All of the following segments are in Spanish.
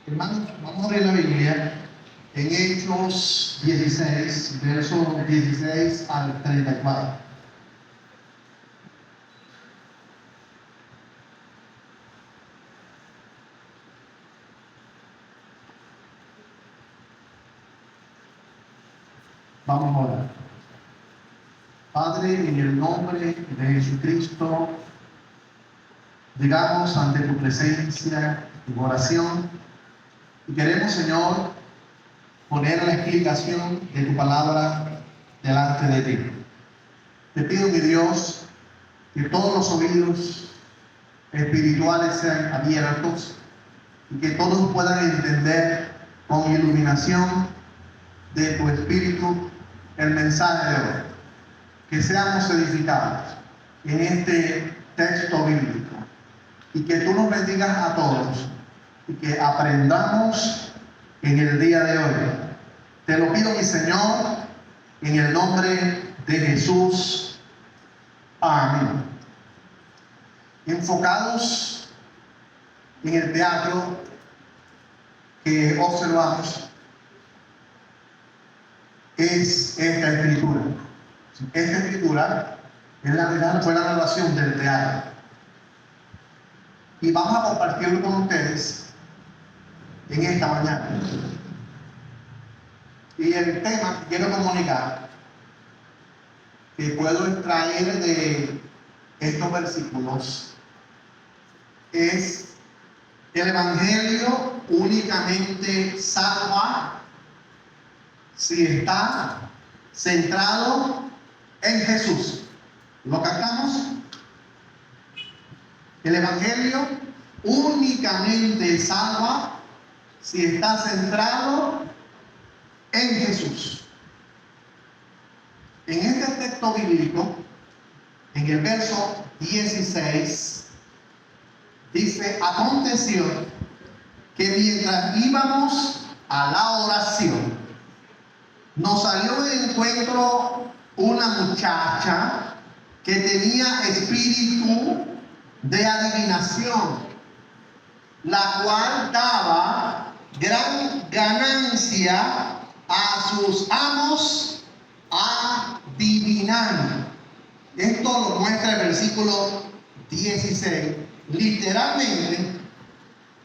Hermanos, vamos a abrir la Biblia en Hechos 16, versos 16 al 34. Vamos a orar. Padre, en el nombre de Jesucristo, llegamos ante tu presencia en oración y queremos, Señor, poner la explicación de tu palabra delante de ti. Te pido, mi Dios, que todos los oídos espirituales sean abiertos y que todos puedan entender con iluminación de tu Espíritu el mensaje de hoy. Que seamos edificados en este texto bíblico y que tú nos bendigas a todos y que aprendamos en el día de hoy. Te lo pido, mi Señor, en el nombre de Jesús. Amén. Enfocados en el teatro que observamos es esta escritura. Esta escritura es fue la narración del teatro. Y vamos a compartirlo con ustedes en esta mañana. Y el tema que quiero comunicar, que puedo extraer de estos versículos, es: el Evangelio únicamente salva si está centrado en Jesús. ¿Lo cantamos? El Evangelio únicamente salva si está centrado en Jesús. En este texto bíblico, en el verso 16, dice: aconteció que mientras íbamos a la oración, nos salió de encuentro una muchacha que tenía espíritu de adivinación, la cual daba gran ganancia a sus amos adivinando. Esto lo muestra el versículo 16. Literalmente,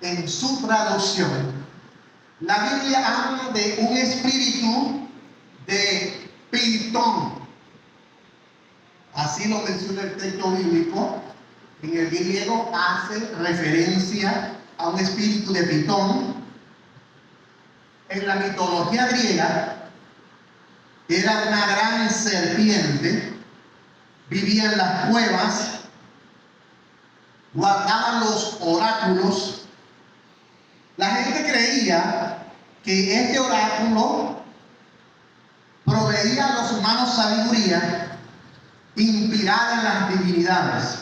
en su traducción, la Biblia habla de un espíritu de pitón. Así lo menciona el texto bíblico. En el griego hace referencia a un espíritu de pitón. En la mitología griega era una gran serpiente, vivía en las cuevas, guardaba los oráculos. La gente creía que este oráculo proveía a los humanos sabiduría inspirada en las divinidades.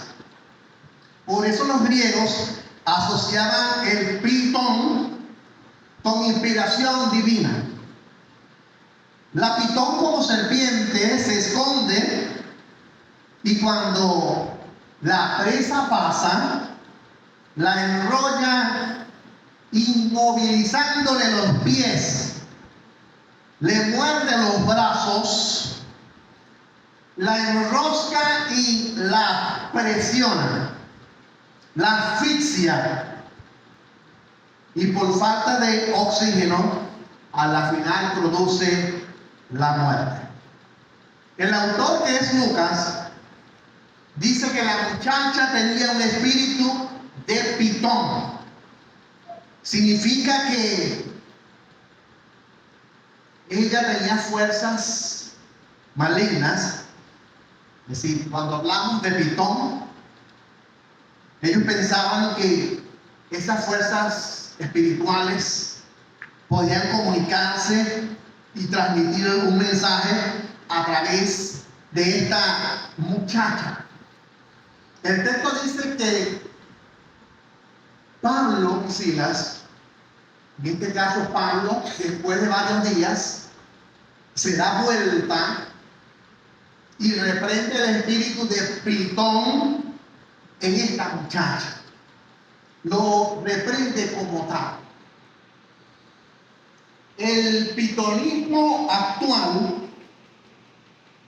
Por eso los griegos asociaban el pitón con inspiración divina. La pitón, como serpiente, se esconde y cuando la presa pasa, la enrolla inmovilizándole los pies, le muerde los brazos, la enrosca y la presiona, la asfixia, y por falta de oxígeno a la final produce la muerte. El autor, que es Lucas, dice que la muchacha tenía un espíritu de pitón. Significa que ella tenía fuerzas malignas. Es decir, cuando hablamos de pitón, ellos pensaban que esas fuerzas espirituales podían comunicarse y transmitir un mensaje a través de esta muchacha. El texto dice que Pablo y Silas, en este caso Pablo, después de varios días, se da vuelta y reprende el espíritu de pitón en esta muchacha. Lo reprende como tal. el pitonismo actual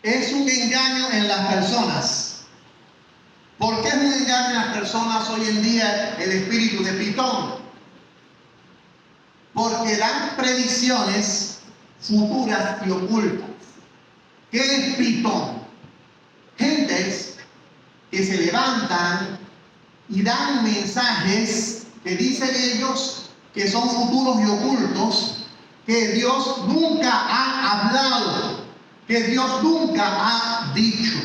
es un engaño en las personas. ¿Por qué es un engaño en las personas hoy en día el espíritu de Pitón? Porque dan predicciones futuras y ocultas. ¿Qué es Pitón? Gentes que se levantan y dan mensajes que dicen ellos que son futuros y ocultos, que Dios nunca ha hablado, que Dios nunca ha dicho.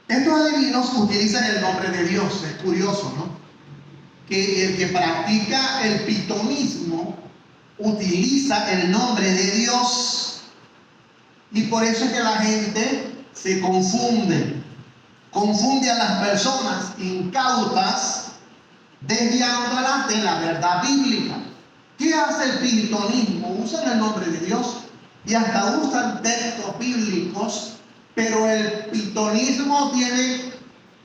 Estos adivinos utilizan el nombre de Dios. Es curioso, ¿no? Que el que practica el pitonismo utiliza el nombre de Dios. Y por eso es que la gente se confunde. Confunde a las personas incautas, desviándolas de la verdad bíblica. ¿Qué hace el pitonismo? Usan el nombre de Dios y hasta usan textos bíblicos, pero el pitonismo tiene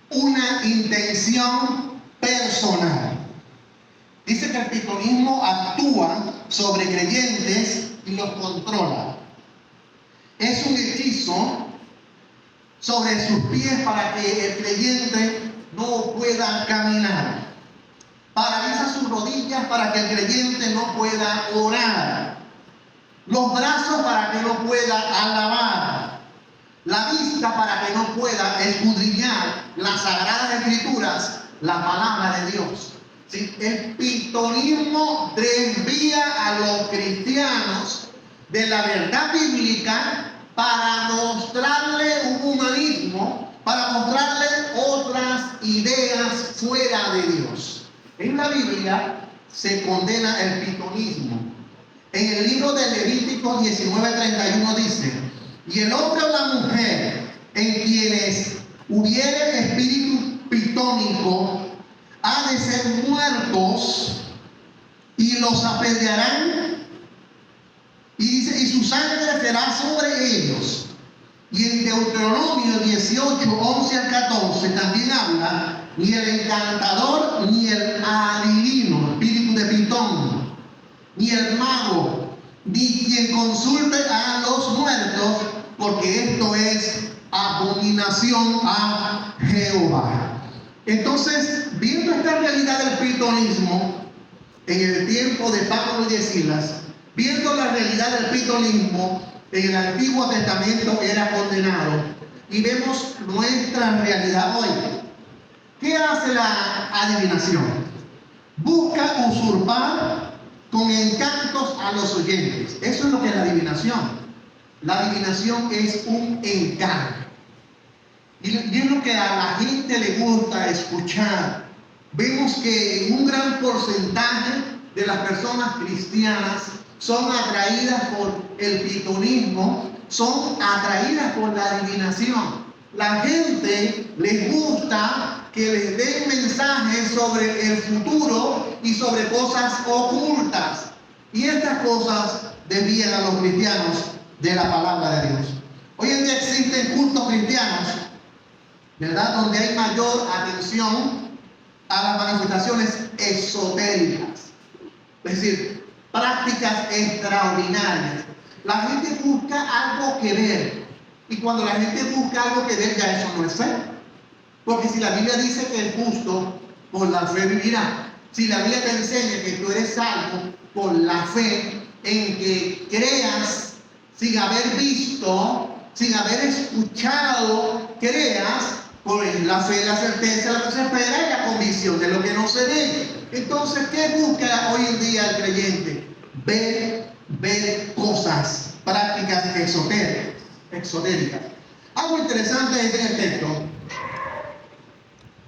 una intención personal. Dice que el pitonismo actúa sobre creyentes y los controla. Es un hechizo sobre sus pies para que el creyente no pueda caminar. Paraliza sus rodillas para que el creyente no pueda orar. Los brazos para que no pueda alabar. La vista para que no pueda escudriñar las sagradas escrituras, la palabra de Dios. ¿Sí? El pitonismo desvía a los cristianos de la verdad bíblica para mostrarle un humanismo, para mostrarle otras ideas fuera de Dios. En la Biblia se condena el pitonismo. En el libro de Levítico 19:31 dice: y el hombre o la mujer en quienes hubiere espíritu pitónico ha de ser muertos y los apedrearán, y dice, y su sangre será sobre ellos. Y en Deuteronomio 18:11-14 también habla: ni el encantador, ni el adivino, espíritu de Pitón, ni el mago, ni quien consulte a los muertos, porque esto es abominación a Jehová. Entonces, viendo esta realidad del pitonismo en el tiempo de Pablo y de Silas, viendo la realidad del pitonismo en el Antiguo Testamento era condenado, y vemos nuestra realidad hoy. ¿Qué hace la adivinación? Busca usurpar con encantos a los oyentes. Eso es lo que es la adivinación. La adivinación es un encanto. Y es lo que a la gente le gusta escuchar. Vemos que un gran porcentaje de las personas cristianas son atraídas por el pitonismo, son atraídas por la adivinación. La gente les gusta que les den mensajes sobre el futuro y sobre cosas ocultas. Y estas cosas desvían a los cristianos de la palabra de Dios. Hoy en día existen cultos cristianos, ¿verdad?, donde hay mayor atención a las manifestaciones esotéricas. Es decir, prácticas extraordinarias. La gente busca algo que ver. Y cuando la gente busca algo que ver, ya eso no es fe. Porque si la Biblia dice que el justo por la fe vivirá, si la Biblia te enseña que tú eres salvo por la fe, en que creas sin haber visto, sin haber escuchado, creas por la fe, la certeza de lo que se espera y la convicción de lo que no se ve. Entonces, ¿qué busca hoy en día el creyente? Ver cosas, prácticas exotéricas. Algo interesante es en el texto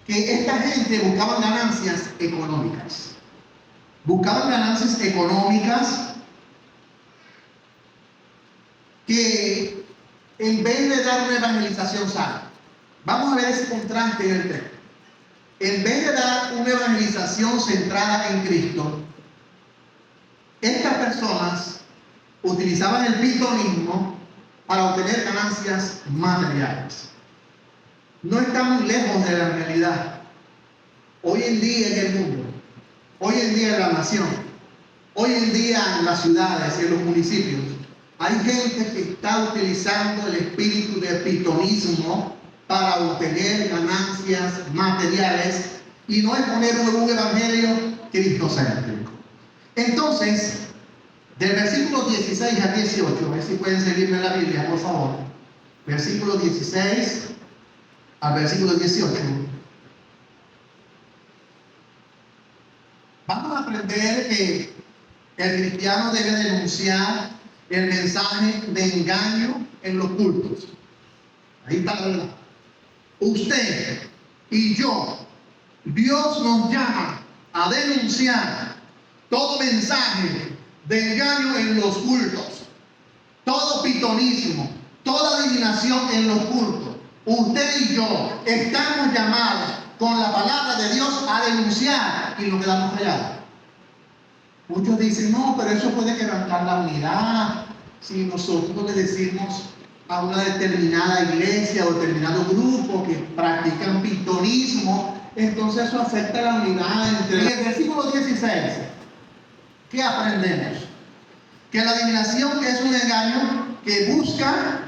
que esta gente buscaba ganancias económicas. Buscaban ganancias económicas que en vez de dar una evangelización sana, vamos a ver ese contraste en el texto. En vez de dar una evangelización centrada en Cristo, estas personas utilizaban el pitonismo para obtener ganancias materiales. No está muy lejos de la realidad. Hoy en día en el mundo, hoy en día en la nación, Hoy en día en las ciudades y en los municipios hay gente que está utilizando el espíritu de pitonismo para obtener ganancias materiales y no es poner un evangelio cristocéntrico. Entonces, del versículo 16 al 18, a ver si pueden seguirme en la Biblia, por favor. Versículo 16 al versículo 18. Vamos a aprender que el cristiano debe denunciar el mensaje de engaño en los cultos. Ahí está la verdad. Usted y yo, Dios nos llama a denunciar todo mensaje de engaño en los cultos, todo pitonismo, toda adivinación en los cultos. Usted y yo estamos llamados con la palabra de Dios a denunciar y nos quedamos callados. Muchos dicen, no, pero eso puede quebrantar la unidad. Si nosotros le decimos a una determinada iglesia o determinado grupo que practican pitonismo, entonces eso afecta la unidad entre... En el versículo 16, ¿qué aprendemos? Que la adivinación es un engaño que busca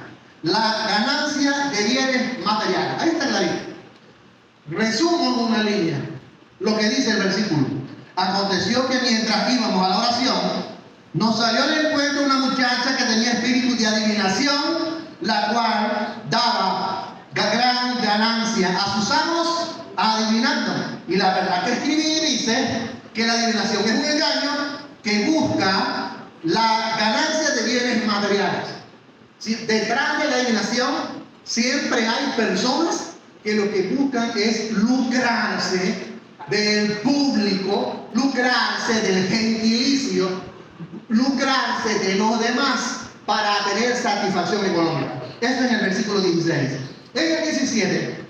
la ganancia de bienes materiales. Ahí está en la Biblia. Resumo en una línea lo que dice el versículo. Aconteció que mientras íbamos a la oración, nos salió al encuentro una muchacha que tenía espíritu de adivinación, la cual daba gran ganancia a sus amos adivinando. Y la verdad que escribí dice que la adivinación es un engaño que busca la ganancia de bienes materiales. Detrás de la adivinación siempre hay personas que lo que buscan es lucrarse del público, lucrarse del gentilicio, lucrarse de los demás para tener satisfacción económica. Esto es en el versículo 16. En el 17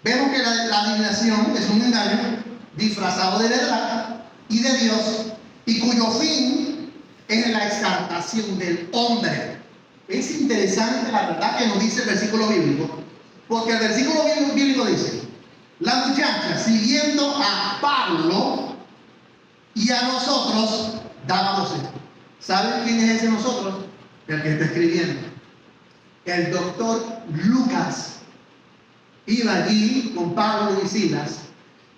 vemos que la adivinación es un engaño disfrazado de verdad y de Dios, y cuyo fin es la exaltación del hombre. Es interesante la verdad que nos dice el versículo bíblico, porque el versículo bíblico dice: la muchacha, siguiendo a Pablo y a nosotros, daba voces. ¿Saben quién es ese nosotros? El que está escribiendo. El doctor Lucas iba allí con Pablo y Silas.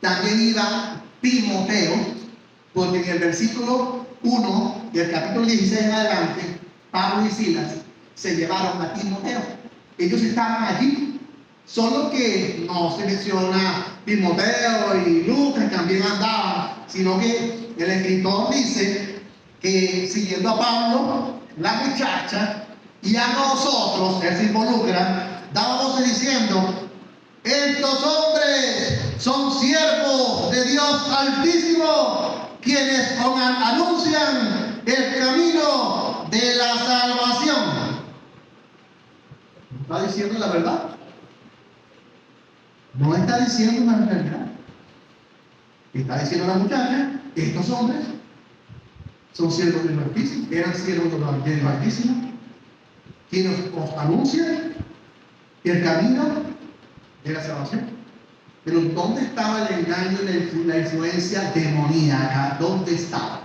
También iba Timoteo, porque en el versículo 1 del capítulo 16 en adelante, Pablo y Silas se llevaron a Timoteo. Ellos estaban allí, solo que no se menciona Timoteo y Lucas también andaban, sino que el escritor dice que siguiendo a Pablo, la muchacha, y a nosotros, él se involucra, daba voces diciendo: estos hombres son siervos de Dios Altísimo, quienes anuncian el camino de la salvación. ¿Está diciendo la verdad? No está diciendo una realidad. Está diciendo la muchacha: estos hombres son siervos del Altísimo, eran siervos del Altísimo, quienes os anuncian el camino de la salvación. Pero ¿dónde estaba el engaño y la influencia demoníaca? ¿Dónde estaba?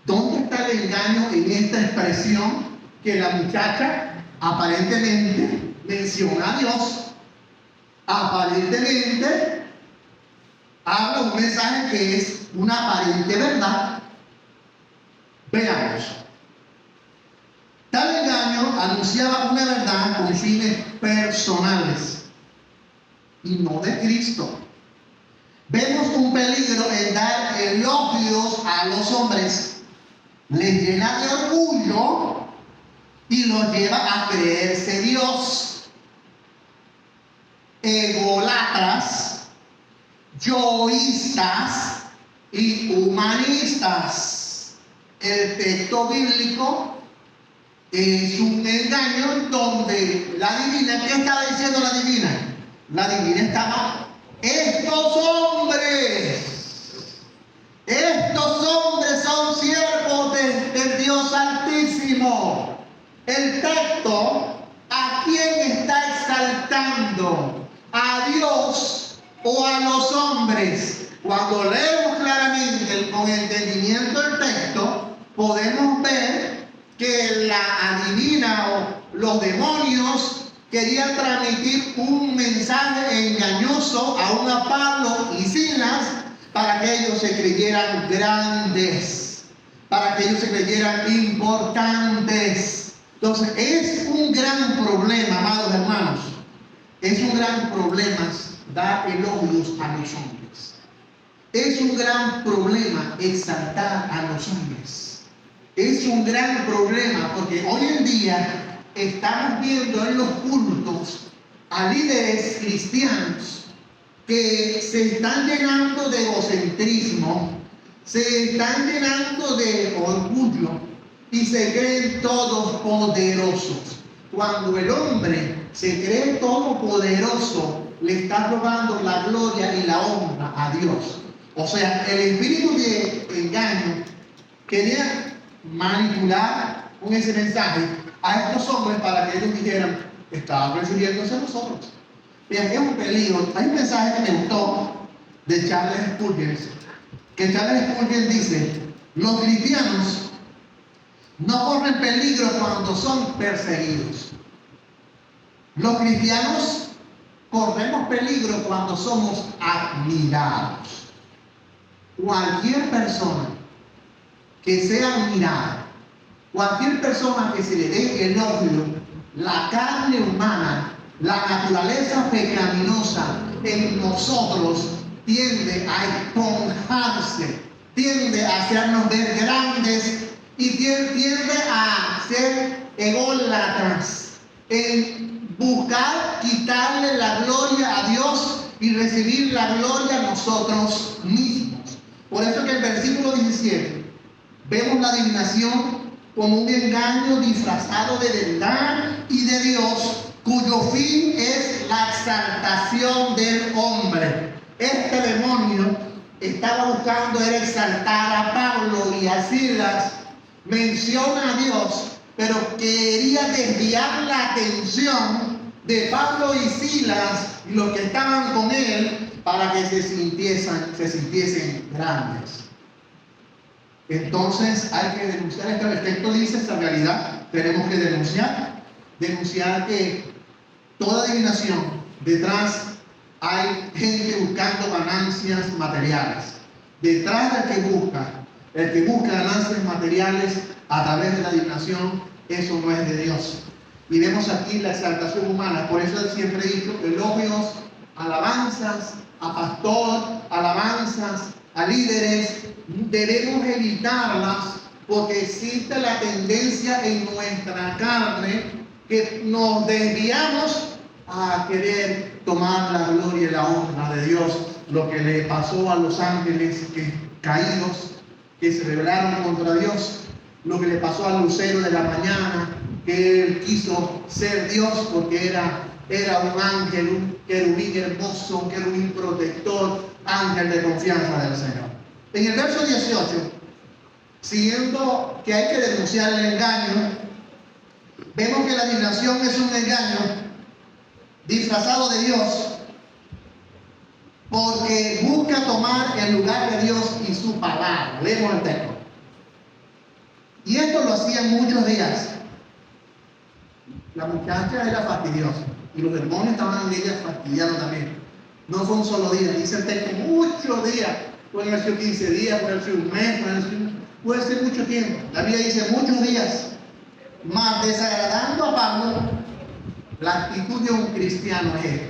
¿Dónde está el engaño en esta expresión que la muchacha aparentemente menciona a Dios? Aparentemente habla un mensaje que es una aparente verdad. Veamos. Tal engaño anunciaba una verdad con fines personales y no de Cristo. Vemos un peligro en dar elogios a los hombres. Les llena de orgullo y los lleva a creerse Dios. Egolatras, yoístas y humanistas. El texto bíblico es un engaño donde la divina, ¿qué estaba diciendo la divina? La divina estaba: estos hombres son siervos del Dios Altísimo. El texto, ¿a quién está exaltando? ¿A Dios o a los hombres? Cuando leemos claramente con entendimiento del texto, podemos ver que la adivina o los demonios querían transmitir un mensaje engañoso aún a Pablo y Silas para que ellos se creyeran grandes, para que ellos se creyeran importantes. Entonces, es un gran problema, amados hermanos, es un gran problema dar elogios a los hombres. Es un gran problema exaltar a los hombres. Es un gran problema porque hoy en día estamos viendo en los cultos a líderes cristianos que se están llenando de egocentrismo, se están llenando de orgullo y se creen todopoderosos. Cuando el hombre se cree todopoderoso, le está robando la gloria y la honra a Dios. O sea, el espíritu de engaño quería manipular con ese mensaje a estos hombres para que ellos dijeran, estaban refiriéndose a nosotros. Bien, es un peligro. Hay un mensaje que me gustó de Charles Spurgeon, que Charles Spurgeon dice, los cristianos no corren peligro cuando son perseguidos. Los cristianos corremos peligro cuando somos admirados. Cualquier persona que sea admirada, cualquier persona que se le dé elogio, la carne humana, la naturaleza pecaminosa en nosotros tiende a esponjarse, tiende a hacernos ver grandes y tiende a ser ególatras en buscar quitarle la gloria a Dios y recibir la gloria a nosotros mismos. Por eso que en el versículo 17 vemos la adivinación como un engaño disfrazado de verdad y de Dios, cuyo fin es la exaltación del hombre. Este demonio estaba buscando exaltar a Pablo y a Silas, menciona a Dios, pero quería desviar la atención de Pablo y Silas y los que estaban con él para que se sintiesen grandes. Entonces hay que denunciar esto. El texto dice esta realidad. Tenemos que denunciar que toda adivinación detrás hay gente buscando ganancias materiales. Detrás del que busca ganancias materiales a través de la adivinación, eso no es de Dios. Y vemos aquí la exaltación humana. Por eso él siempre ha dicho elogios, alabanzas a pastor, alabanzas a líderes. Debemos evitarlas porque existe la tendencia en nuestra carne que nos desviamos a querer tomar la gloria y la honra de Dios. Lo que le pasó a los ángeles caídos que se rebelaron contra Dios, lo que le pasó al lucero de la mañana, que él quiso ser Dios porque era un ángel, un querubín hermoso, un querubín protector, ángel de confianza del Señor. En el verso 18, siguiendo que hay que denunciar el engaño, vemos que la adivinación es un engaño disfrazado de Dios porque busca tomar el lugar de Dios y su palabra. Leemos el texto. Y esto lo hacían muchos días. La muchacha era fastidiosa y los demonios estaban en ella fastidiando también. No fue un solo día, dice el texto, muchos días. Pueden haber sido 15 días, puede haber sido un mes, puede ser mucho tiempo. La Biblia dice muchos días. Mas desagradando a Pablo, la actitud de un cristiano es esta.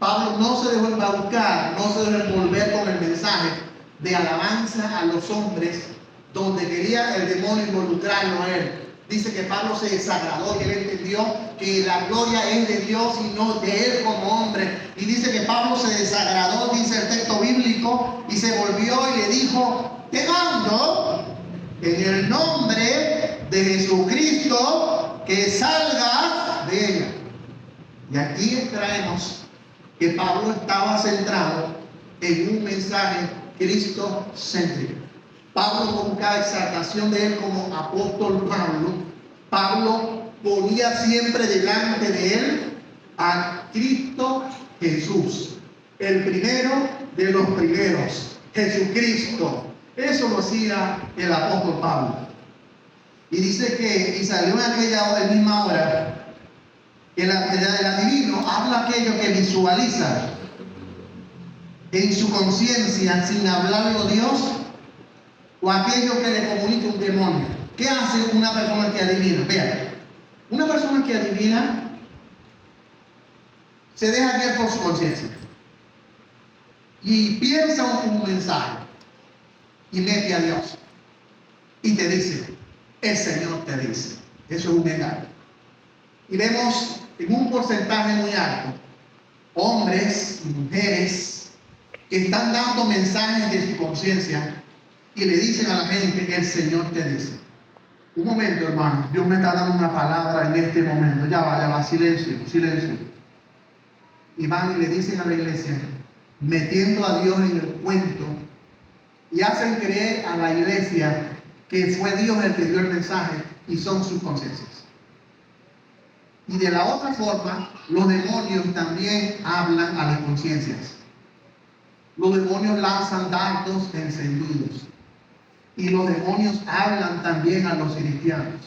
Pablo no se dejó embaucar, no se dejó envolver con el mensaje de alabanza a los hombres, donde quería el demonio involucrarlo a él. Dice que Pablo se desagradó y él entendió que la gloria es de Dios y no de él como hombre. Y dice que Pablo se desagradó, dice el texto bíblico, y se volvió y le dijo, te mando en el nombre de Jesucristo que salgas de ella. Y aquí extraemos que Pablo estaba centrado en un mensaje cristocéntrico. Pablo buscaba exaltación de él como apóstol Pablo. Pablo ponía siempre delante de él a Cristo Jesús, el primero de los primeros, Jesucristo, Eso lo hacía el apóstol Pablo. Y dice que, y salió en aquella misma hora, que el adivino habla aquello que visualiza en su conciencia sin hablarlo Dios, o aquello que le comunica un demonio. ¿Qué hace una persona que adivina? Vean, una persona que adivina se deja guiar por su conciencia y piensa un mensaje y mete a Dios y te dice, el Señor te dice. Eso es un engaño. Y vemos en un porcentaje muy alto hombres y mujeres que están dando mensajes de su conciencia y le dicen a la gente, el Señor te dice. Un momento, hermano, Dios me está dando una palabra en este momento. Ya va, silencio, silencio. Y van y le dicen a la iglesia, metiendo a Dios en el cuento, y hacen creer a la iglesia que fue Dios el que dio el mensaje y son sus conciencias. Y de la otra forma, los demonios también hablan a las conciencias. Los demonios lanzan dardos encendidos. Y los demonios hablan también a los cristianos.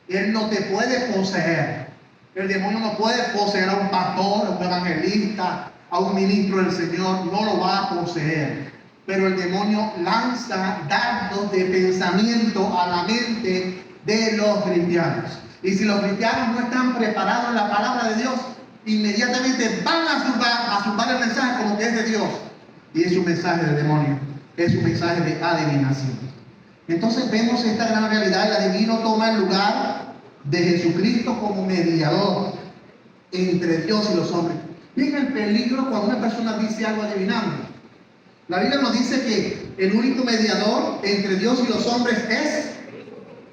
Él no te puede poseer. El demonio no puede poseer a un pastor, a un evangelista, a un ministro del Señor. No lo va a poseer. Pero el demonio lanza dardos de pensamiento a la mente de los cristianos. Y si los cristianos no están preparados en la palabra de Dios, inmediatamente van a zumbar el mensaje como que es de Dios. Y es un mensaje del demonio. Es un mensaje de adivinación. Entonces vemos esta gran realidad. El adivino toma el lugar de Jesucristo como mediador entre Dios y los hombres. Miren el peligro cuando una persona dice algo adivinando. La Biblia nos dice que el único mediador entre Dios y los hombres es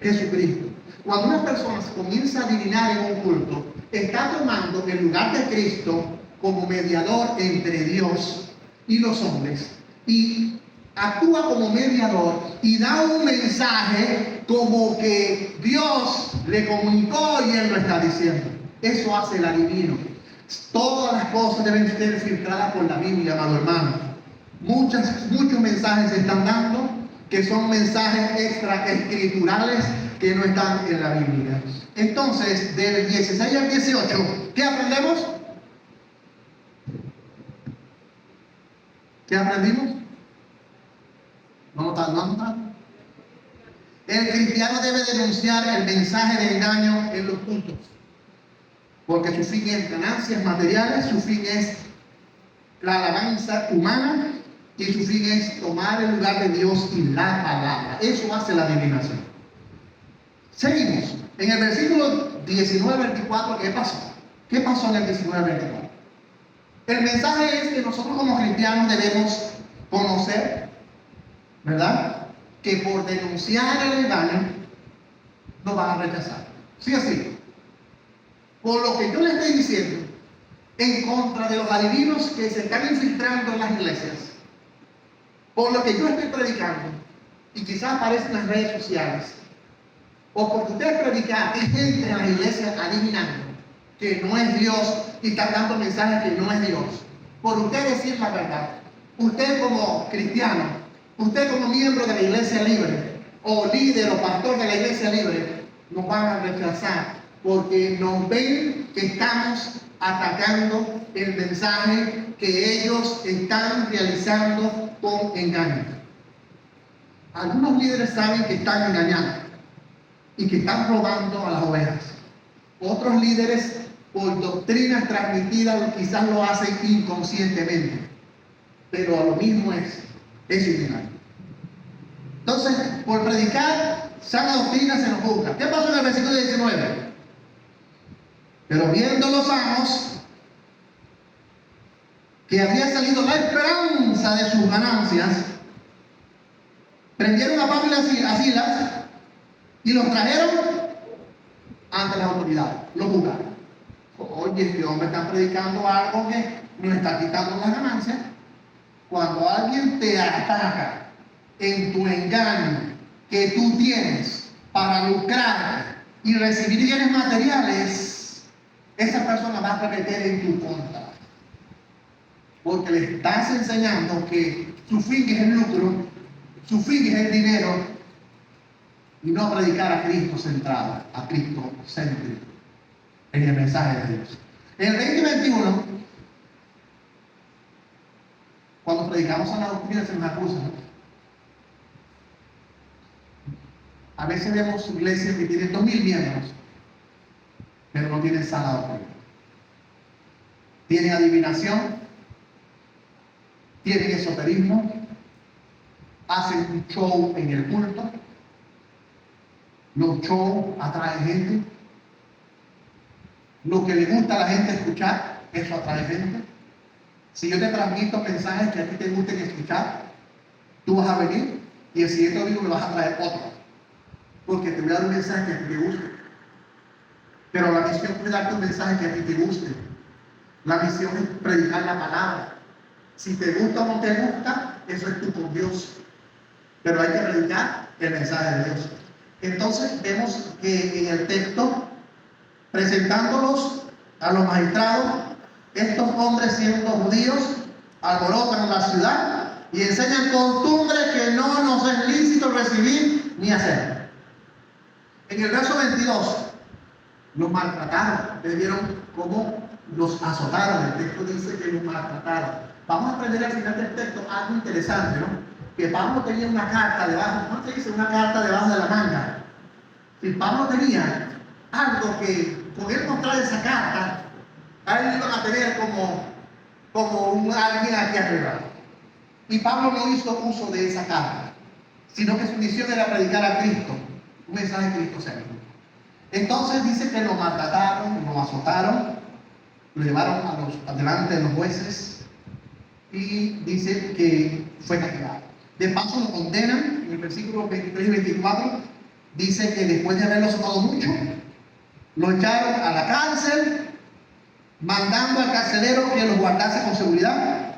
Jesucristo. Cuando una persona comienza a adivinar en un culto, está tomando el lugar de Cristo como mediador entre Dios y los hombres. Y actúa como mediador y da un mensaje como que Dios le comunicó y Él lo está diciendo. Eso hace el adivino. Todas las cosas deben ser filtradas por la Biblia, amado hermano. Muchos mensajes se están dando que son mensajes extra escriturales que no están en la Biblia. Entonces, del 16 al 18, ¿qué aprendemos? ¿Qué aprendimos? ¿No notan? El cristiano debe denunciar el mensaje de engaño en los cultos, porque su fin es ganancias materiales, su fin es la alabanza humana y su fin es tomar el lugar de Dios y la palabra. Eso hace la adivinación. Seguimos. En el versículo 19-24, ¿qué pasó? ¿Qué pasó en el 19-24? El mensaje es que nosotros como cristianos debemos conocer, ¿verdad?, que por denunciar el engaño nos van a rechazar. ¿Sí o sí? Por lo que yo les estoy diciendo, en contra de los adivinos que se están infiltrando en las iglesias, por lo que yo estoy predicando, y quizás aparece en las redes sociales, o porque ustedes predican, hay gente en las iglesias adivinando que no es Dios y están dando mensajes que no es Dios. Por usted decir la verdad, usted como cristiano, usted como miembro de la iglesia libre, o líder o pastor de la iglesia libre, nos van a rechazar porque nos ven que estamos atacando el mensaje que ellos están realizando con engaño. Algunos líderes saben que están engañando y que están robando a las ovejas. Otros líderes, por doctrinas transmitidas, quizás lo hacen inconscientemente, pero a lo mismo es un engaño. Entonces, por predicar sana doctrina se nos juzga. ¿Qué pasó en el versículo 19? Pero viendo los amos que había salido la esperanza de sus ganancias, prendieron a Pablo y a Silas y los trajeron ante las autoridades. Los juzgaron. Oye, este hombre está predicando algo que nos está quitando las ganancias. Cuando alguien te ataca en tu engaño que tú tienes para lucrar y recibir bienes materiales, esa persona va a remeter en tu contra. Porque le estás enseñando que su fin es el lucro su fin es el dinero y no predicar a Cristo centrado, a Cristo céntrico en el mensaje de Dios. En el 2021, cuando predicamos a la doctrina se nos acusa, ¿no? A veces vemos iglesias que tienen 2.000 miembros, pero no tienen sana doctrina. Tienen adivinación, tienen esoterismo, hacen un show en el culto. Los shows atraen gente. Lo que le gusta a la gente escuchar, eso atrae gente. Si yo te transmito mensajes que a ti te gusten escuchar, tú vas a venir y el siguiente domingo me vas a traer otro. Porque te voy a dar un mensaje que a ti te guste. Pero la misión es darte un mensaje que a ti te guste. La misión es predicar la palabra. Si te gusta o no te gusta, eso es tú con Dios. Pero hay que predicar el mensaje de Dios. Entonces vemos que en el texto, presentándolos a los magistrados, estos hombres siendo judíos, alborotan la ciudad y enseñan costumbres que no nos es lícito recibir ni hacer. En el verso 22, los maltrataron. Ustedes vieron cómo los azotaron. El texto dice que los maltrataron. Vamos a aprender al final del texto algo interesante, ¿no? Que Pablo tenía una carta debajo, ¿no se dice una carta debajo de la manga? Si Pablo tenía algo que, con él mostrar esa carta, a él iban a tener como alguien aquí arriba. Y Pablo no hizo uso de esa carta, sino que su misión era predicar a Cristo, un mensaje de Cristo céntrico. Entonces dice que lo maltrataron, lo azotaron, lo llevaron delante de los jueces y dice que fue castigado. De paso lo condenan, en el versículo 23 y 24, dice que después de haberlo azotado mucho, lo echaron a la cárcel, mandando al carcelero que los guardase con seguridad,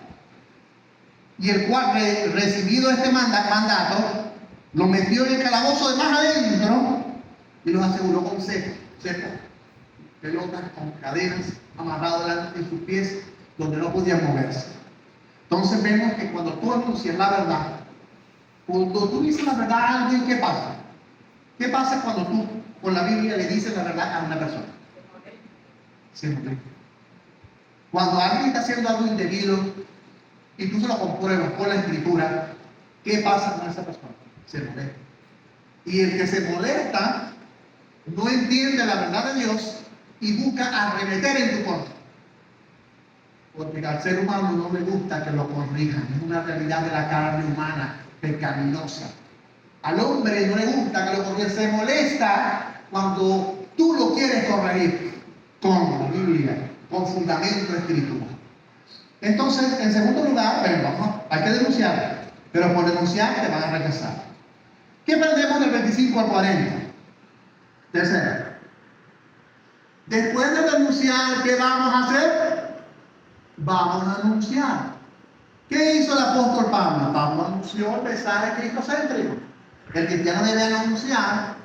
y el cual, recibido este mandato, lo metió en el calabozo de más adentro y los aseguró con cepo, pelotas con cadenas amarradas delante de sus pies, donde no podían moverse. Entonces vemos que cuando tú anuncias la verdad, cuando tú dices la verdad a alguien, ¿qué pasa? ¿Qué pasa cuando tú con la Biblia le dices la verdad a una persona? Se molesta. Cuando alguien está haciendo algo indebido y tú se lo compruebas con la escritura, ¿qué pasa con esa persona? Se molesta. Y el que se molesta no entiende la verdad de Dios y busca arremeter en tu contra. Porque al ser humano no le gusta que lo corrijan. Es una realidad de la carne humana, pecaminosa. Al hombre no le gusta que lo corrijan. Se molesta cuando tú lo quieres corregir con la Biblia, con fundamento espiritual. Entonces, en segundo lugar, hay que denunciar, pero por denunciar te van a rechazar. ¿Qué aprendemos del 25 al 40? Tercero, después de denunciar, ¿qué vamos a hacer? Vamos a anunciar. ¿Qué hizo el apóstol Pablo? Pablo anunció el mensaje cristocéntrico. El cristiano debe anunciar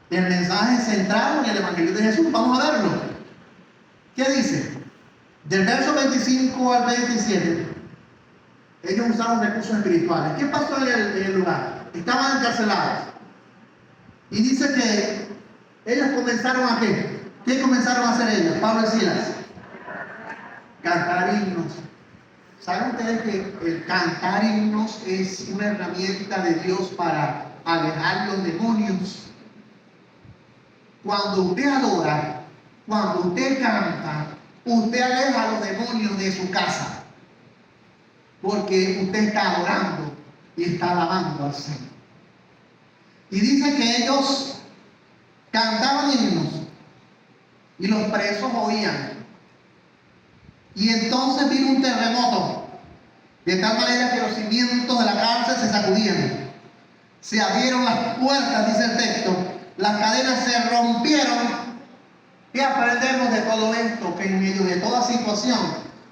el mensaje centrado en el Evangelio de Jesús. Vamos a verlo. ¿Qué dice? Del verso 25 al 27, ellos usaron recursos espirituales. ¿Qué pasó en el lugar? Estaban encarcelados. Y dice que ellos comenzaron a ¿qué? ¿Qué comenzaron a hacer ellos? Pablo y Silas. Cantar himnos. ¿Saben ustedes que el cantar himnos es una herramienta de Dios para alejar los demonios? Cuando usted adora, cuando usted canta, usted aleja a los demonios de su casa. Porque usted está adorando y está alabando al Señor. Y dice que ellos cantaban himnos y los presos oían. Y entonces vino un terremoto, de tal manera que los cimientos de la cárcel se sacudían. Se abrieron las puertas, dice el texto, las cadenas se rompieron. ¿Qué aprendemos de todo esto? Que en medio de toda situación,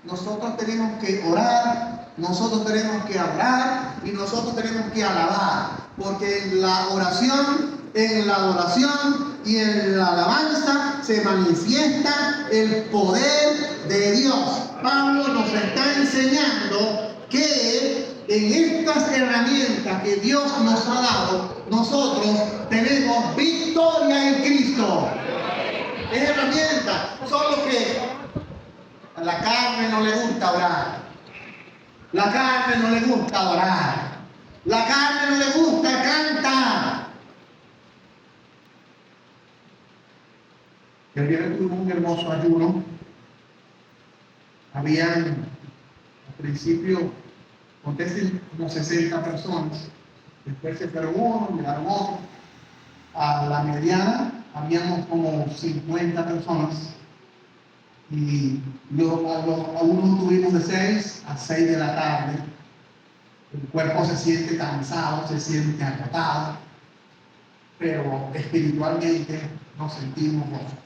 nosotros tenemos que orar, nosotros tenemos que hablar y nosotros tenemos que alabar. Porque en la oración, en la adoración y en la alabanza se manifiesta el poder de Dios. Pablo nos está enseñando que en estas herramientas que Dios nos ha dado, nosotros tenemos victoria en Cristo. Es herramienta, solo que a la carne no le gusta orar. La carne no le gusta orar. La carne no le gusta cantar. El viernes tuvo un hermoso ayuno. Habían, al principio, conté como 60 personas. Después se fueron uno, llegaron otro. A la mediana habíamos como 50 personas. Y algunos tuvimos de 6 a 6 de la tarde. El cuerpo se siente cansado, se siente agotado, pero espiritualmente nos sentimos gozosos.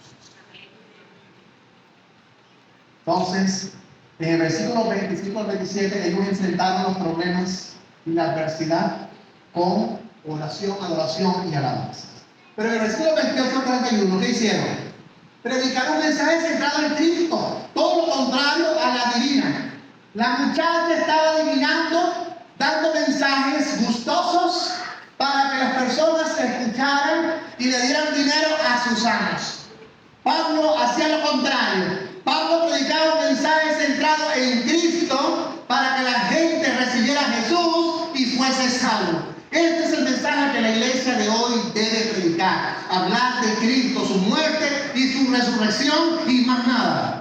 Entonces, en el versículo 25 al 27, ellos enfrentaron los problemas y la adversidad con oración, adoración y alabanza. Pero en el versículo 28 al 31, ¿qué hicieron? Predicaron un mensaje centrado en Cristo, todo lo contrario a la divina. La muchacha estaba adivinando, dando mensajes gustosos para que las personas escucharan y le dieran dinero a sus amos. Pablo hacía lo contrario. Pablo predicaba un mensaje centrado en Cristo para que la gente recibiera a Jesús y fuese salvo. Este es el mensaje que la iglesia de hoy debe predicar. Hablar de Cristo, su muerte y su resurrección y más nada.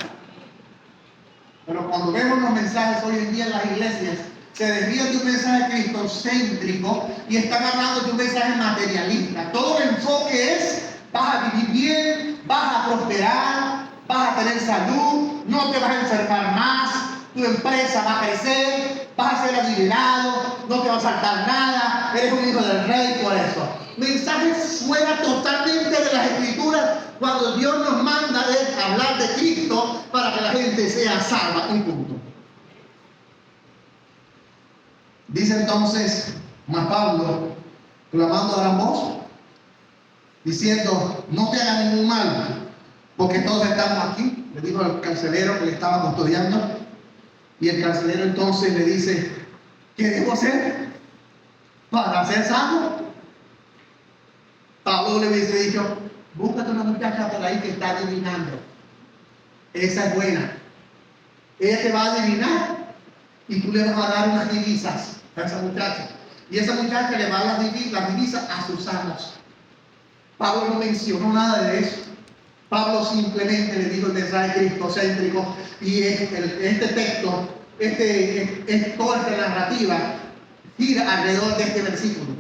Pero cuando vemos los mensajes hoy en día en las iglesias, se desvían de un mensaje cristocéntrico y están hablando de un mensaje materialista. Todo el enfoque es: vas a vivir bien, vas a prosperar, vas a tener salud, no te vas a enfermar más, tu empresa va a crecer, vas a ser adinerado, no te va a faltar nada, eres un hijo del rey por eso. Mensajes fuera totalmente de las Escrituras cuando Dios nos manda a hablar de Cristo para que la gente sea salva. Un punto. Dice entonces, mas Pablo, clamando a gran voz, diciendo: no te hagan ningún mal, porque todos estamos aquí. Le dijo al carcelero que le estaba custodiando. Y el carcelero entonces le dice: ¿qué debo hacer para ser salvo? Pablo le hubiese dicho: búscate una muchacha por ahí que está adivinando. Esa es buena. Ella te va a adivinar y tú le vas a dar unas divisas a esa muchacha. Y esa muchacha le va a dar las divisas a sus amos. Pablo no mencionó nada de eso. Pablo simplemente le dijo el mensaje cristocéntrico, y este texto, toda esta narrativa gira alrededor de este versículo.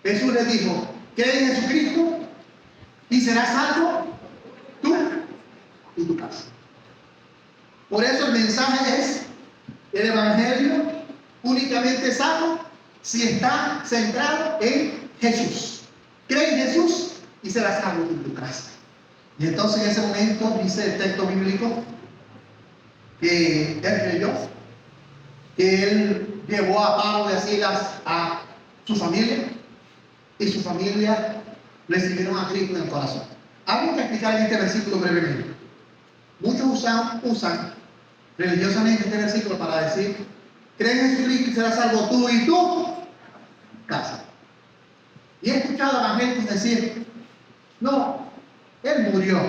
Jesús le dijo: ¿cree en Jesucristo y serás salvo tú y tu casa? Por eso el mensaje es: el evangelio únicamente salvo si está centrado en Jesús. Cree en Jesús y serás salvo tú y tu casa. Y entonces en ese momento dice el texto bíblico que él creyó, que él llevó a Pablo y a Silas a su familia, y su familia recibieron a Cristo en el corazón. Algo que explicar en este versículo brevemente. Muchos usan religiosamente este versículo para decir: cree en Jesucristo y serás salvo tú y tu casa. Y he escuchado evangélicos decir: no, él murió,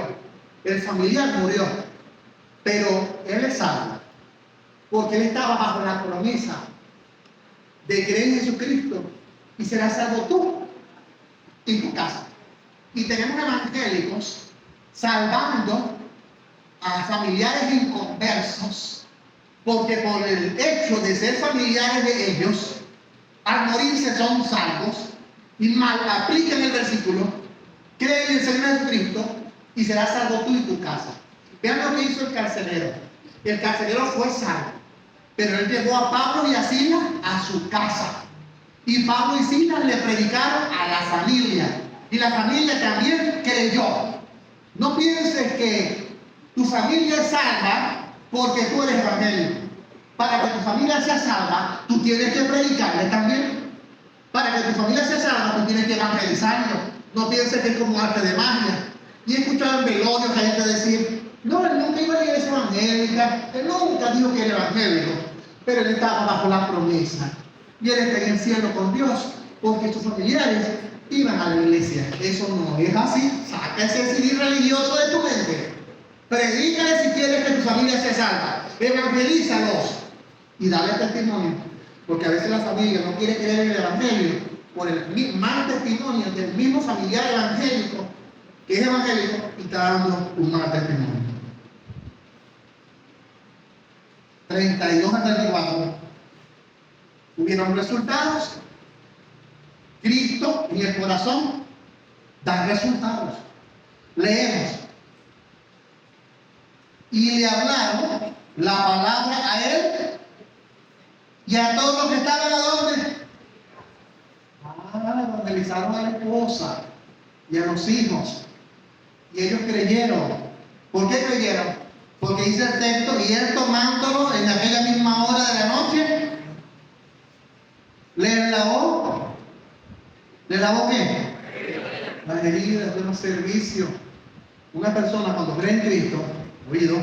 el familiar murió, pero él es salvo, porque él estaba bajo la promesa de creer en Jesucristo y serás salvo tú y tu casa. Y tenemos evangélicos salvando a familiares inconversos, porque por el hecho de ser familiares de ellos, al morirse son salvos, y mal aplican el versículo: cree en el Señor Jesucristo y serás salvo tú y tu casa. Vean lo que hizo el carcelero. El carcelero fue salvo, pero él llevó a Pablo y a Silas a su casa. Y Pablo y Silas le predicaron a la familia. Y la familia también creyó. No pienses que tu familia es salva porque tú eres evangélico. Para que tu familia sea salva, tú tienes que predicarle también. Para que tu familia sea salva, tú tienes que evangelizarlo. No pienses que es como arte de magia. Y he escuchado en velorios a gente decir: no, él nunca iba a la iglesia evangélica, él nunca dijo que era evangélico. pero él estaba bajo la promesa. Y él está en el cielo con Dios, porque sus familiares iban a la iglesia. Eso no es así. Saca ese CD religioso de tu mente. Predícale si quieres que tu familia se salva. Evangelízalos y dale testimonio. Porque a veces la familia no quiere creer en el evangelio por el mal testimonio del mismo familiar evangélico que es evangélico y está dando un mal testimonio. 32 a 34. Hubieron resultados. Cristo en el corazón da resultados. Leemos. Y le hablaron la palabra a él y a todos los que estaban a dónde. Evangelizaron a la esposa y a los hijos. Y ellos creyeron. ¿Por qué creyeron? Porque dice el texto, y él tomándolo en aquella misma hora de la noche, le lavó. ¿Le lavó qué? Las heridas de un servicio. Una persona cuando cree en Cristo, oído,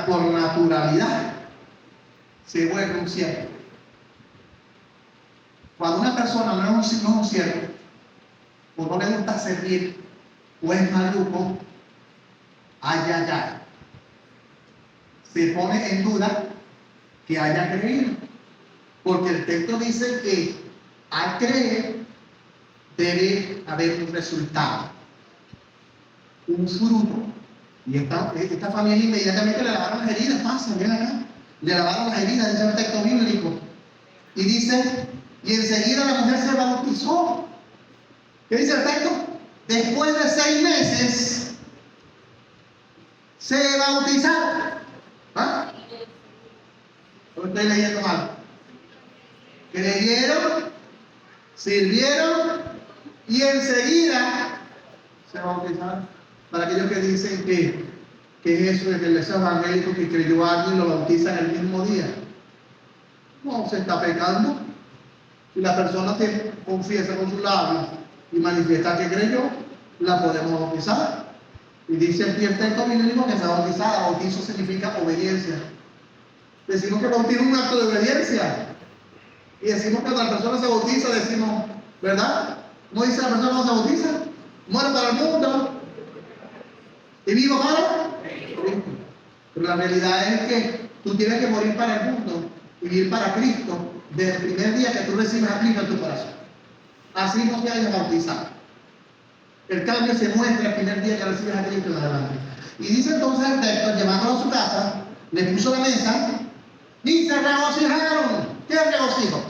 por naturalidad, se vuelve un siervo. Cuando una persona no es un siervo, o no le gusta servir, o es maluco, ay, se pone en duda que haya creído. Porque el texto dice que al creer debe haber un resultado, un fruto. Y esta familia inmediatamente le lavaron las heridas. Pasa, ven acá. Le lavaron las heridas, dice el texto bíblico. Y dice, y enseguida la mujer se bautizó. ¿Qué dice el texto? Después de 6 meses se bautizaron. ¿Ah? ¿O estoy leyendo mal? Creyeron, sirvieron y enseguida se bautizaron. Para aquellos que dicen que es eso de que el evangélico que creyó a alguien lo bautizan el mismo día. No, se está pecando. Si la persona se confiesa con sus labios y manifiesta que creyó, la podemos bautizar. Y dice aquí el texto bíblico que sea bautizada. Bautizo significa obediencia. Decimos que bautismo es un acto de obediencia. Y decimos que cuando la persona se bautiza, decimos, ¿verdad? ¿No dice la persona cuando se bautiza? Muere para el mundo y vivo para Cristo. Pero la realidad es que tú tienes que morir para el mundo y vivir para Cristo desde el primer día que tú recibes a Cristo en tu corazón. Así no te hayas bautizado. El cambio se muestra el primer día que recibes a Cristo en adelante. Y dice entonces el texto, llevándolo a su casa, le puso la mesa y se regocijaron. ¿Qué es regocijo?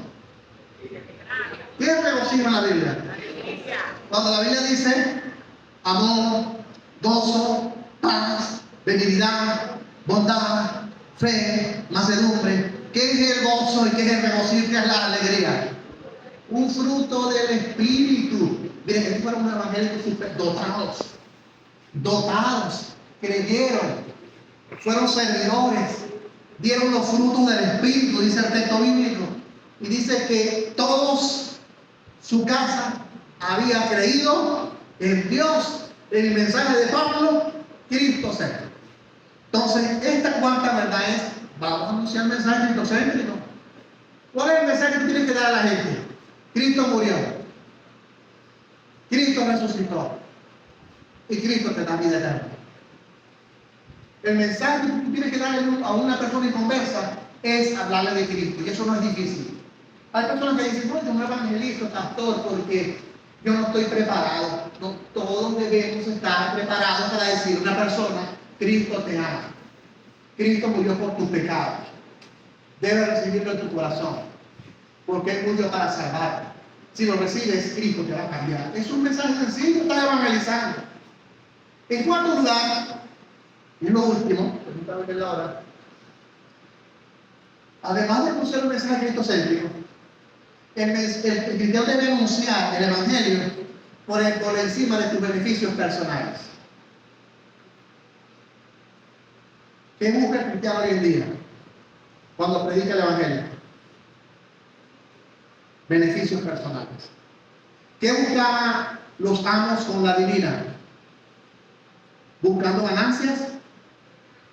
¿Qué es regocijo en la Biblia? Cuando la Biblia dice amor, gozo, paz, benignidad, bondad, fe, mansedumbre. ¿Qué es el gozo y qué es el regocijo? ¿Qué es la alegría? Un fruto del Espíritu. Miren, estos fueron unos evangélicos super dotados, creyeron, fueron servidores, dieron los frutos del Espíritu, dice el texto bíblico. Y dice que todos, su casa, había creído en Dios, en el mensaje de Pablo, Cristo centro. Entonces, esta cuarta verdad es, vamos a anunciar el mensaje cristocéntrico. ¿Cuál es el mensaje que tú tienes que dar a la gente? Cristo murió, Cristo resucitó y Cristo te da vida eterna. El mensaje que tú tienes que darle a una persona inconversa es hablarle de Cristo, y eso no es difícil. Hay personas que dicen, no, yo no evangelizo, pastor, porque yo no estoy preparado. No, todos debemos estar preparados para decir a una persona, Cristo te ama. Cristo murió por tus pecados. Debes recibirlo en tu corazón, porque Él murió para salvarte. Si lo recibes, Cristo te va a cambiar. Es un mensaje sencillo, estás evangelizando. En cuarto lugar, y lo último, permítame ahora, además de conocer un mensaje cristocéntrico, el cristiano debe anunciar el evangelio por encima de tus beneficios personales. ¿Qué busca el cristiano hoy en día cuando predica el evangelio? Beneficios personales. ¿Qué buscan los amos con la divina? Buscando ganancias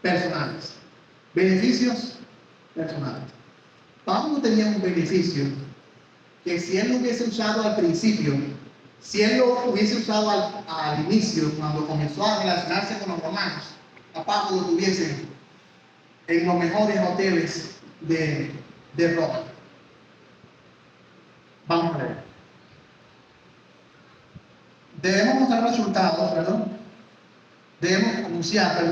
personales, beneficios personales. Pablo tenía un beneficio que si él lo hubiese usado al principio, si él lo hubiese usado al inicio, cuando comenzó a relacionarse con los romanos, a Pablo lo tuviesen en los mejores hoteles de Roma. Vamos a ver. Debemos mostrar resultados, debemos anunciar,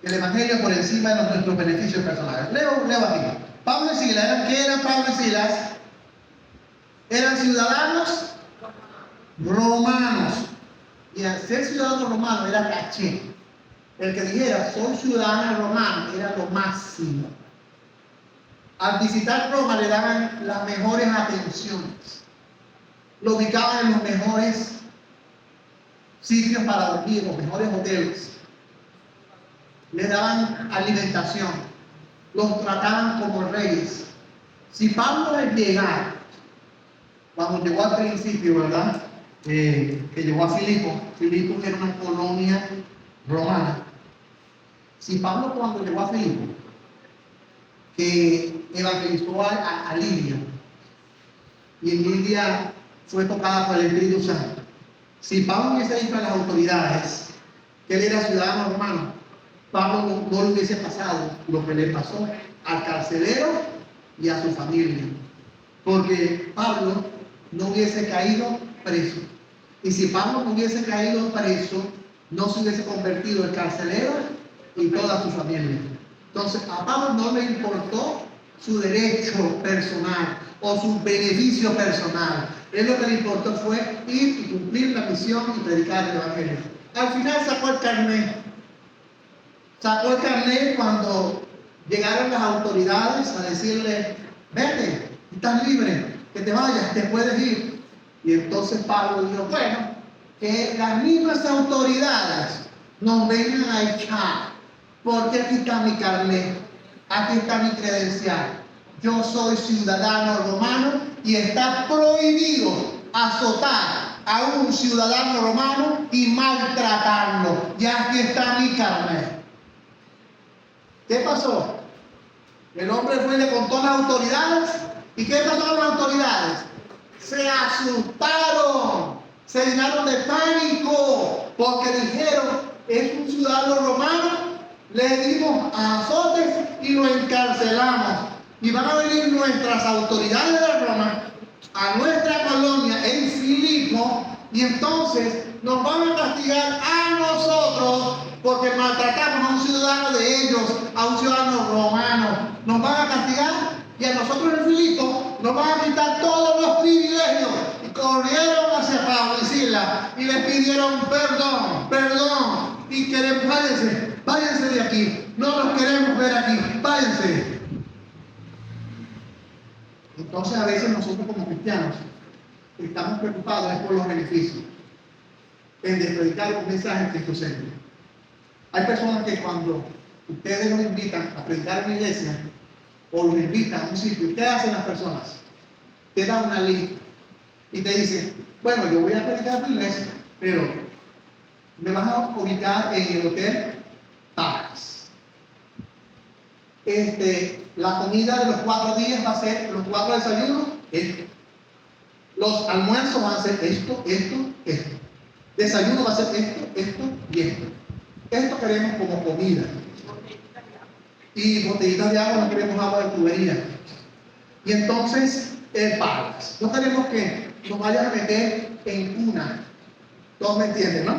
el Evangelio por encima de nuestros beneficios personales. Leo aquí. Pablo y Silas, ¿qué eran Pablo y Silas? Eran ciudadanos romanos. Y al ser ciudadano romano era caché. El que dijera, soy ciudadano romano, era lo máximo. Al visitar Roma le daban las mejores atenciones. Lo ubicaban en los mejores sitios para dormir, los mejores hoteles. Les daban alimentación. Los trataban como reyes. Si Pablo al llegar, cuando llegó al principio, ¿verdad? Que llegó a Filipo era una colonia romana. Si Pablo cuando llegó a Filipo, que evangelizó a Lidia, y en Lidia fue tocada por el Espíritu Santo, si Pablo hubiese dicho a las autoridades que él era ciudadano romano, Pablo no le hubiese pasado lo que le pasó al carcelero y a su familia, porque Pablo no hubiese caído preso. Y si Pablo no hubiese caído preso, no se hubiese convertido el carcelero y toda su familia. Entonces, a Pablo no le importó su derecho personal o su beneficio personal. Él lo que le importó fue ir y cumplir la misión y predicar el Evangelio. Al final sacó el carnet. Sacó el carnet cuando llegaron las autoridades a decirle, vete, estás libre, que te vayas, te puedes ir. Y entonces Pablo dijo, bueno, que las mismas autoridades nos vengan a echar, porque aquí está mi carnet, aquí está mi credencial. Yo soy ciudadano romano y está prohibido azotar a un ciudadano romano y maltratarlo. Y aquí está mi carnet. ¿Qué pasó? El hombre fue y le contó a las autoridades. ¿Y qué pasó con las autoridades? Se asustaron, se llenaron de pánico, porque dijeron, es un ciudadano romano, le dimos azotes y lo encarcelamos. Y van a venir nuestras autoridades de Roma a nuestra colonia en Filipo, y entonces nos van a castigar a nosotros porque maltratamos a un ciudadano de ellos, a un ciudadano romano. Nos van a castigar y a nosotros en Filipo nos van a quitar todos los privilegios. Y corrieron hacia Pablo y Silas y les pidieron perdón. Y queremos, váyanse de aquí. No los queremos ver aquí, váyanse. Entonces a veces nosotros como cristianos estamos preocupados por los beneficios, en despredicar un mensaje cristocéntrico. Hay personas que cuando ustedes los invitan a predicar en una iglesia o los invitan a un sitio, ¿qué hacen las personas? Te dan una lista y te dicen, bueno, yo voy a predicar en tu iglesia, pero me vas a ubicar en el hotel Tapas. La comida de los 4 días va a ser los 4 desayunos, esto. Los almuerzos van a ser esto. Desayuno va a ser esto y esto. Esto queremos como comida. Y botellitas de agua, no queremos agua de tubería. Y entonces, pagas. No queremos que nos vayas a meter en cuna. Todos me entienden, ¿no?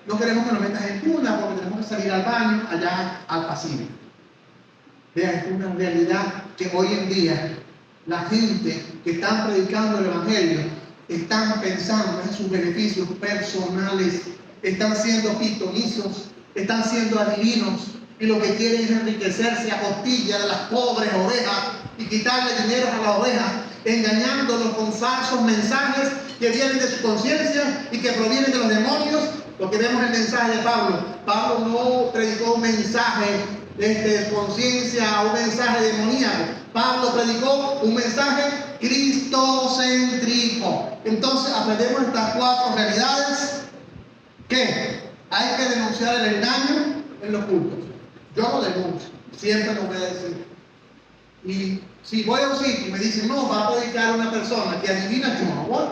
No queremos que nos metas en cuna porque tenemos que salir al baño, allá al pasillo. Vean, es una realidad que hoy en día la gente que está predicando el Evangelio están pensando en sus beneficios personales, están siendo pitonizos, están siendo adivinos, y lo que quieren es enriquecerse a costilla de las pobres ovejas y quitarle dinero a las ovejas, engañándolos con falsos mensajes que vienen de su conciencia y que provienen de los demonios. Lo que vemos en el mensaje de Pablo. Pablo no predicó un mensaje de conciencia, un mensaje demoníaco. Pablo predicó un mensaje cristocéntrico. Entonces aprendemos estas 4 realidades. ¿Qué? Hay que denunciar el engaño en los cultos. Yo lo denuncio, siempre lo voy a decir. Y si voy a un sitio y me dicen, no, va a predicar una persona que adivina, yo no voy.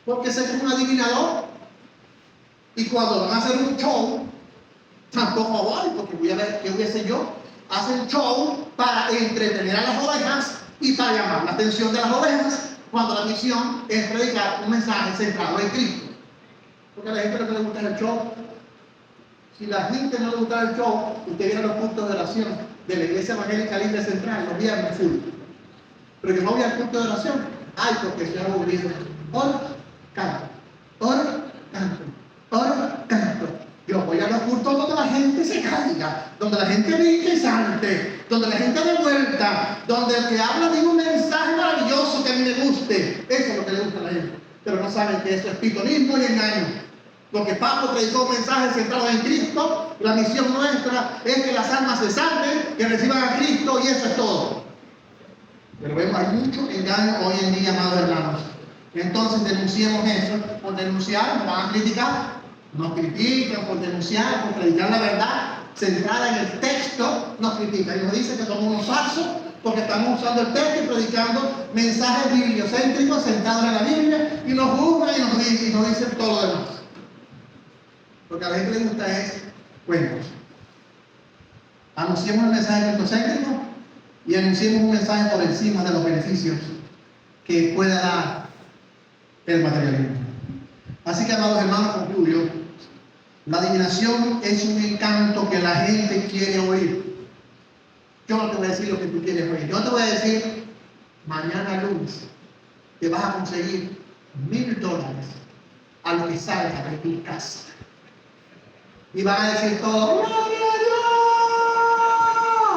Porque sé que es un adivinador. Y cuando van a hacer un show, tampoco voy, porque voy a ver qué voy a hacer yo. Hacen show para entretener a las ovejas y para llamar la atención de las ovejas, cuando la misión es predicar un mensaje centrado en Cristo. Porque a la gente lo que le gusta es el show. Si la gente no le gusta el show, usted viene a los puntos de oración de la Iglesia Evangélica Libre Central, los viernes full. Pero que no voy al punto de oración, ay, porque estoy aburrido. Oro, canto. Oro, canto. Oro, canto. Yo voy a los cultos donde la gente se caiga, donde la gente brinque y salte, donde la gente dé vuelta, donde el que habla diga un mensaje maravilloso que a mí me guste. Eso es lo que le gusta a la gente. Pero no saben que eso es pitonismo y engaño. Porque Pablo predicó un mensaje centrado en Cristo. La misión nuestra es que las almas se salven, que reciban a Cristo, y eso es todo. Pero vemos, hay mucho engaño hoy en día, amados hermanos. Entonces denunciemos eso. Por denunciar nos van a criticar. Nos critican por denunciar, por predicar la verdad centrada en el texto. Nos critican y nos dicen que somos unos falsos porque estamos usando el texto y predicando mensajes bibliocéntricos sentados en la Biblia, y nos juzgan y nos dicen todo lo demás. Lo que a la gente le gusta es cuentos. Anunciemos el mensaje cristocéntrico y anunciemos un mensaje por encima de los beneficios que pueda dar el materialismo. Así que, amados hermanos, concluyo. La adivinación es un encanto que la gente quiere oír. Yo no te voy a decir lo que tú quieres oír. Yo te voy a decir, mañana lunes te vas a conseguir $1,000 a lo que salga de tu casa. Y van a decir todo, ¡gloria a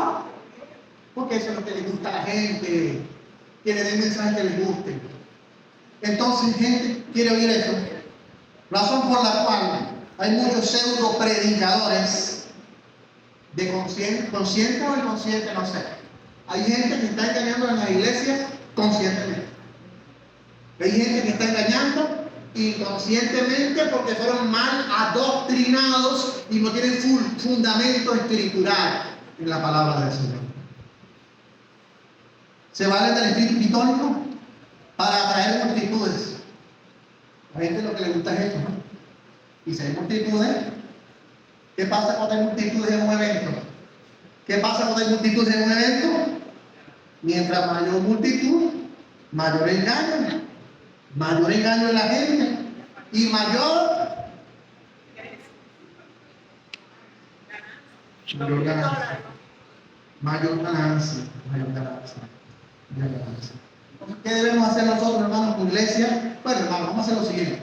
Dios! Porque eso es lo que le gusta a la gente, que le den mensajes que les guste. Entonces, gente quiere oír eso. Razón por la cual hay muchos pseudo predicadores de consciente o inconsciente, no sé. Hay gente que está engañando en las iglesias conscientemente. Hay gente que está engañando inconscientemente porque fueron mal adoctrinados y no tienen fundamento espiritual en la palabra del Señor. Se valen del espíritu pitónico para atraer multitudes. A la gente lo que le gusta es esto, ¿no? Y si hay multitudes, ¿qué pasa cuando hay multitudes en un evento? ¿Qué pasa cuando hay multitudes en un evento? Mientras mayor multitud, mayor engaño. Mayor engaño en la gente y mayor ganancia. Mayor ganancia. ¿Qué debemos hacer nosotros, hermanos, como iglesia? Bueno, hermanos, vamos a hacer lo siguiente.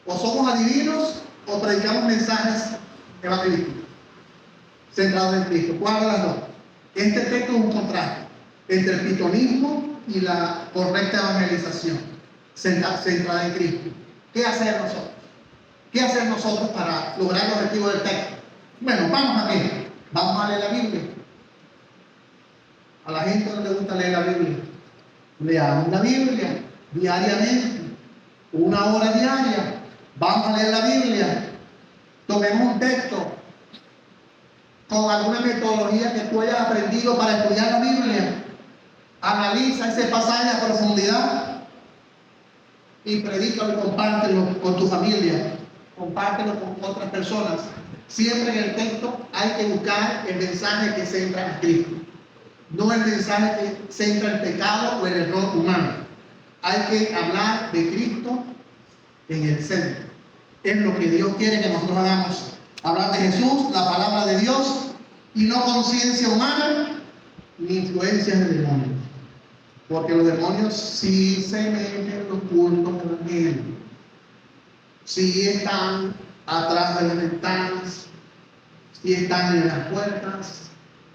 O somos adivinos o predicamos mensajes evangelísticos centrados en Cristo. ¿Cuál de las dos? Este texto es un contraste entre el pitonismo y la correcta evangelización centrada en Cristo. ¿Qué hacer nosotros? ¿Qué hacer nosotros para lograr el objetivo del texto? Bueno, vamos a ver. Vamos a leer la Biblia. A la gente no le gusta leer la Biblia. Leamos la Biblia diariamente, 1 hora diaria. Vamos a leer la Biblia. Tomemos un texto con alguna metodología que tú hayas aprendido para estudiar la Biblia. Analiza ese pasaje a profundidad y predícalo y compártelo con tu familia, compártelo con otras personas. Siempre en el texto hay que buscar el mensaje que centra en Cristo, no el mensaje que centra el pecado o el error humano. Hay que hablar de Cristo en el centro. Es lo que Dios quiere que nosotros hagamos. Hablar de Jesús, la palabra de Dios, y no conciencia humana ni influencias del demonio. Porque los demonios sí se meten en los cultos evangélicos, sí están atrás de las ventanas, sí están en las puertas,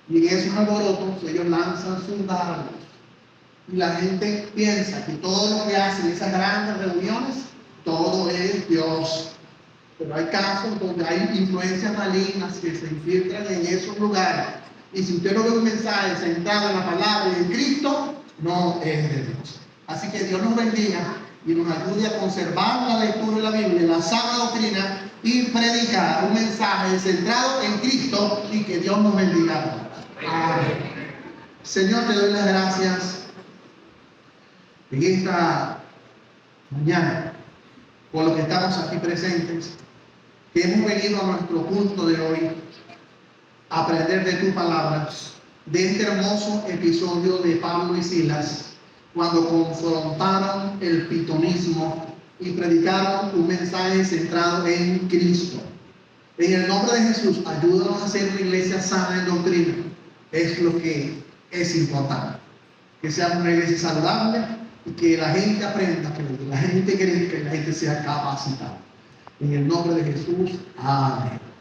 y en esos alborotos ellos lanzan sus dardos. Y la gente piensa que todo lo que hacen en esas grandes reuniones, todo es Dios. Pero hay casos donde hay influencias malignas que se infiltran en esos lugares. Y si usted no ve un mensaje centrado en la palabra y en Cristo, no es de Dios. Así que Dios nos bendiga y nos ayude a conservar la lectura de la Biblia, la sana doctrina, y predicar un mensaje centrado en Cristo y que Dios nos bendiga a todos. Amén. Señor, te doy las gracias en esta mañana por los que estamos aquí presentes, que hemos venido a nuestro culto de hoy a aprender de tu palabra, de este hermoso episodio de Pablo y Silas, cuando confrontaron el pitonismo y predicaron un mensaje centrado en Cristo. En el nombre de Jesús, ayúdanos a ser una iglesia sana en doctrina. Es lo que es importante. Que seamos una iglesia saludable y que la gente aprenda, que la gente crezca y la gente sea capacitada. En el nombre de Jesús, amén.